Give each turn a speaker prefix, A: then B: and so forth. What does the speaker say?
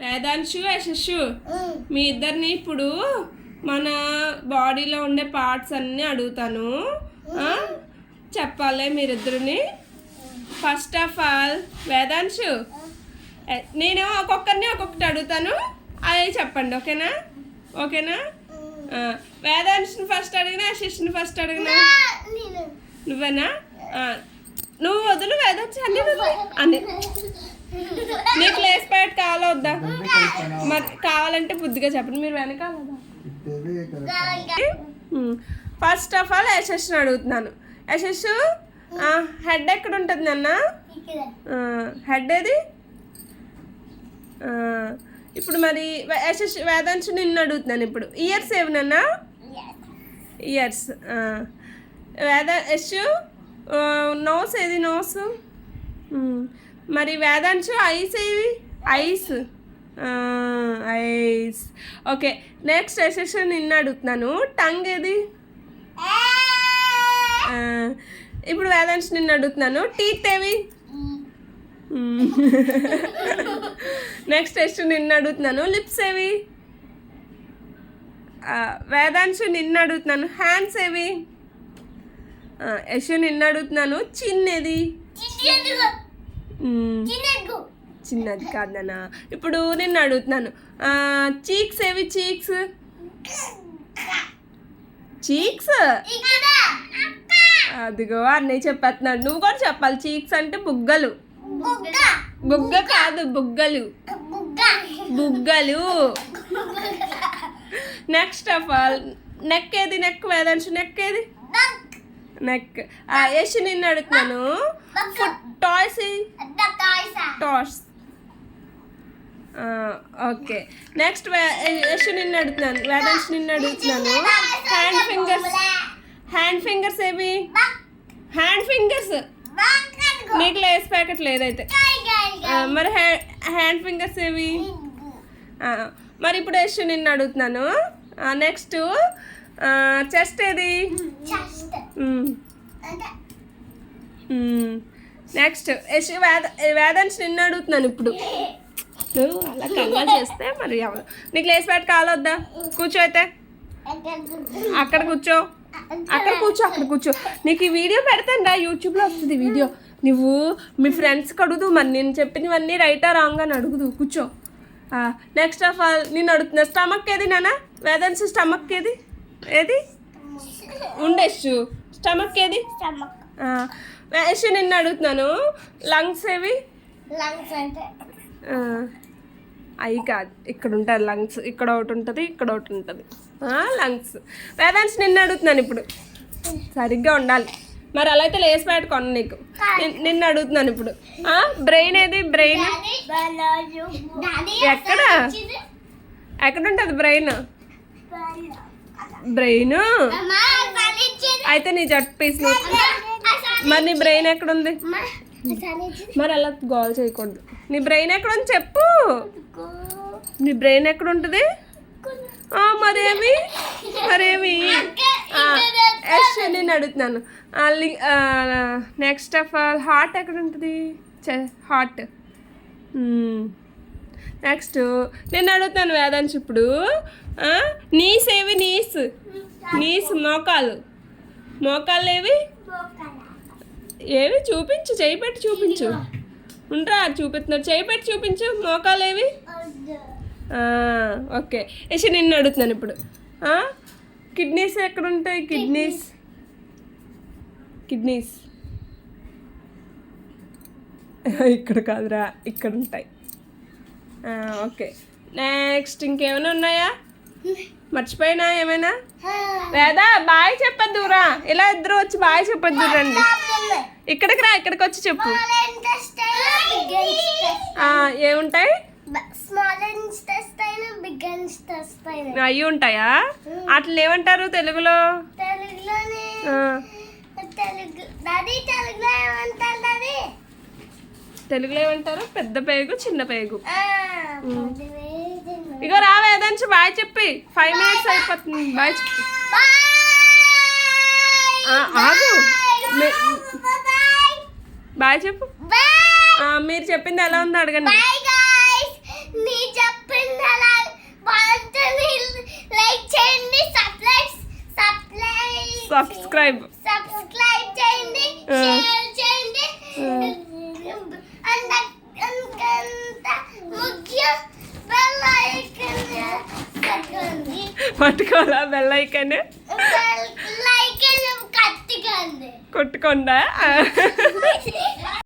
A: వేదాంశు యశస్సు మీ ఇద్దరిని ఇప్పుడు మన బాడీలో ఉండే పార్ట్స్ అన్నీ అడుగుతాను. చెప్పాలి మీరిద్దరిని. ఫస్ట్ ఆఫ్ ఆల్ వేదాంశు, నేను ఒక్కొక్కరిని ఒక్కొక్కటి అడుగుతాను, అవి చెప్పండి. ఓకేనా? ఓకేనా? వేదాంశుని ఫస్ట్ అడిగినా యశస్సుని ఫస్ట్ అడిగినా? నువ్వేనా? నువ్వు వదులు వేదాంశు, అన్ని అన్ని. నీకు లేస్ ప్యాడ్ కావాలా వద్దా? మరి కావాలంటే బుద్ధిగా చెప్పండి. మీరు వెనకాల ఫస్ట్ ఆఫ్ ఆల్ యశస్సుని అడుగుతున్నాను. యశస్సు, హెడ్ ఎక్కడ ఉంటుంది నాన్న? హెడ్ ఏది? ఇప్పుడు మరి యశస్సు వేదాంశు నిన్ను అడుగుతున్నాను ఇప్పుడు. ఇయర్స్ ఏవి నాన్న? ఇయర్స్. యశస్సు నోస్ ఏది? నోస్. మరి వేదాంశు ఐస్ ఏవి? ఐస్. ఐస్. ఓకే, నెక్స్ట్ యశస్సు నిన్ను అడుగుతున్నాను. టంగ్ ఏది? ఇప్పుడు వేదాంశు నిన్ను అడుగుతున్నాను. టీత్ ఏవి? నెక్స్ట్ యశస్సు నిన్ను అడుగుతున్నాను. లిప్స్ ఏవి? వేదాంశు నిన్ను అడుగుతున్నాను. హ్యాండ్స్ ఏవి? యశస్సు నిన్ను అడుగుతున్నాను. చిన్ ఏది? చిన్నది కాదన్నా. ఇప్పుడు నిన్ను అడుగుతున్నాను. చీక్స్ ఏవి? చీక్స్. చీక్స్ అదిగో అన్నయ్య చెప్పేస్తున్నాడు, నువ్వు కూడా చెప్పాలి. చీక్స్ అంటే బుగ్గలు. బుగ్గ కాదు, బుగ్గలు. బుగ్గలు. నెక్స్ట్ ఆఫ్ ఆల్ నెక్ ఏది? నెక్ వేదాంశు నెక్ ఏది? నెక్. యశ్ నిన్ను అడుగుతున్నాను. Toys. Toys. Okay, next Yash నిన్ను అడుగుతున్నాను. వేదాంశు నిన్ను అడుగుతున్నాను. Hand fingers. హ్యాండ్ ఫింగర్స్ ఏవి? Hand fingers. నీకు లేస్ ప్యాకెట్ లేదైతే. మరి హ్యాండ్ ఫింగర్స్ ఏవి? మరి ఇప్పుడు యశ్ నిన్ను అడుగుతున్నాను. నెక్స్ట్ చెస్ట్ ఏది? నెక్స్ట్ యశ్ వేదాంశ్ నిన్ను అడుగుతున్నాను ఇప్పుడు. నువ్వు అలా కంగారు చేస్తే మరి నీకు లేస్ ప్యాకెట్ కావాలొద్దా? కూర్చో అయితే. అక్కడ కూర్చో, అక్కడ కూర్చో, అక్కడ కూర్చో. నీకు ఈ వీడియో పెడతాను రా, యూట్యూబ్లో వస్తుంది వీడియో. నువ్వు మీ ఫ్రెండ్స్కి అడుగుదు, మరి నేను చెప్పినవన్నీ రైటా రాంగ్ అని అడుగుదు. కూర్చో. నెక్స్ట్ ఆఫ్ ఆల్ నేను అడుగుతున్నా. స్టమక్ ఏది నాన్న? వేదాంశ్ స్టమక్ ఏది? ఏది? ఉండేచ్చు. స్టమక్ ఏది? యశ్ నిన్ను అడుగుతున్నాను. లంగ్స్ ఏవి? అవి కాదు, ఇక్కడ ఉంటుంది లంగ్స్. ఇక్కడ ఒకటి ఉంటుంది, ఇక్కడ ఒకటి ఉంటుంది. లంగ్స్. వేదాంశ్ నిన్ను అడుగుతున్నాను ఇప్పుడు. సరిగ్గా ఉండాలి. మరి అలా అయితే లేస్ ప్యాడ్ కొన్న నీకు. నిన్ను అడుగుతున్నాను ఇప్పుడు. బ్రెయిన్ ఏది? బ్రెయిన్ ఎక్కడ? ఎక్కడ ఉంటుంది బ్రెయిన్? బ్రెయిన్ అయితే నీ జట్ పీస్. మరి నీ బ్రెయిన్ ఎక్కడుంది? మరి అలా గోల్ చేయకూడదు. నీ బ్రెయిన్ ఎక్కడుంది చెప్పు. నీ బ్రెయిన్ ఎక్కడ ఉంటుంది? మరేమి మరేమి యశ్ నేను అడుగుతున్నాను. నెక్స్ట్ ఆఫ్ ఆల్ హార్ట్ ఎక్కడ ఉంటుంది? హార్ట్. నెక్స్ట్ నేను అడుగుతాను వేదాంశ్ ఇప్పుడు. నీస్ ఏవి? నీస్. నీస్. మోకాలు. మోకాళ్ళు ఏవి? ఏవి? చూపించు, చేయి పెట్టి చూపించు. ఉండరా చూపిస్తున్నారు, చేయి పెట్టి చూపించు. మోకాలు ఏవి? ఓకే, యశ్ నిన్ను అడుగుతున్నాను ఇప్పుడు. కిడ్నీస్ ఎక్కడ ఉంటాయి? కిడ్నీస్. కిడ్నీస్ ఇక్కడ కాదురా, ఇక్కడ ఉంటాయి. ఓకే, నెక్స్ట్ ఇంకేమైనా ఉన్నాయా? మర్చిపోయినా ఏమైనా? లేదా బాయ్ చెప్పొద్దురా, ఇలా ఇద్దరు వచ్చి బాయ్ చెప్పొద్దు. రండి ఇక్కడికి రా, ఇక్కడికి వచ్చి చెప్పు. ఏముంటాయి? అవి ఉంటాయా? అట్లా ఏమంటారు తెలుగులో? తెలుగులో ఏమంటారు? పెద్ద పేగు, చిన్న పేగు. ఇగో రా వేదాంశ్, బాయ్ చెప్పి 5 minutes అయిపోతుంది. బాయ్ చెప్పి ఆగు, బాయ్ చెప్పు. మీరు చెప్పింది ఎలా ఉందో అడగండి. సబ్స్క్రైబ్
B: చేయండి, షేర్ చేయండి. ముఖ్యం బెల్ ఐకాన్ కొట్టండి.
A: పట్టుకోవాలా బెల్ ఐకాన్?
B: బెల్ ఐకాన్ కొట్టుకోండి.
A: కొట్టుకోండా